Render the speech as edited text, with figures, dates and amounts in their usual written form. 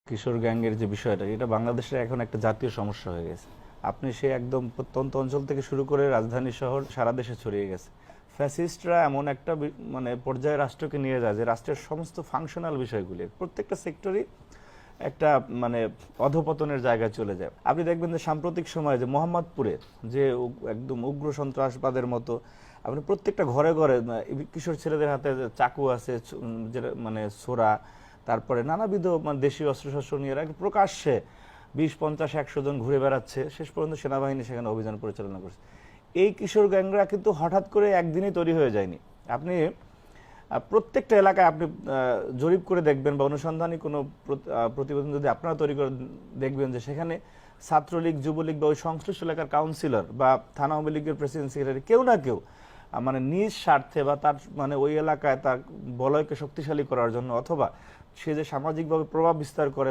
কিশোর গ্যাংয়ের যে বিষয়টা, এটা বাংলাদেশের এখন একটা জাতীয় সমস্যা হয়ে গেছে। আপনি সে একদম প্রত্যন্ত অঞ্চল থেকে শুরু করে রাজধানী শহর সারা দেশে ছড়িয়ে গেছে। ফ্যাসিস্টরা এমন একটা মানে পর্যায়ে রাষ্ট্রকে নিয়ে যায় যে রাষ্ট্রের সমস্ত ফাংশনাল বিষয়গুলি প্রত্যেকটা সেক্টরই একটা মানে অধপতনের জায়গায় চলে যায়। আপনি দেখবেন যে সাম্প্রতিক সময়ে যে মোহাম্মদপুরে যে একদম উগ্র সন্ত্রাসবাদের মতো আপনি প্রত্যেকটা ঘরে ঘরে কিশোর ছেলেদের হাতে চাকু আছে, যেটা মানে ছোরা, তারপরে নানাবিধ মানে দেশীয় অস্ত্রশস্ত্র নিয়ে এরা প্রকাশ্যে 20, 50, 100 জন ঘুরে বেড়াচ্ছে। শেষ পর্যন্ত সেনাবাহিনী সেখানে অভিযান পরিচালনা করছে। এই কিশোর গ্যাংরা কিন্তু হঠাৎ করে একদিনই তৈরি হয়ে যায়নি। আপনি প্রত্যেকটা এলাকায় আপনি জরিপ করে দেখবেন বা অনুসন্ধানী কোনো প্রতিবেদন যদি আপনারা তৈরি করে দেখবেন যে সেখানে ছাত্রলীগ, যুবলীগ বা ওই সংশ্লিষ্ট এলাকার কাউন্সিলর বা থানা আওয়ামী লীগের প্রেসিডেন্ট সেক্রেটারি কেউ না কেউ মানে নিজ স্বার্থে বা তার মানে ওই এলাকায় তার বলয়কে শক্তিশালী করার জন্য অথবা সে যে সামাজিকভাবে প্রভাব বিস্তার করে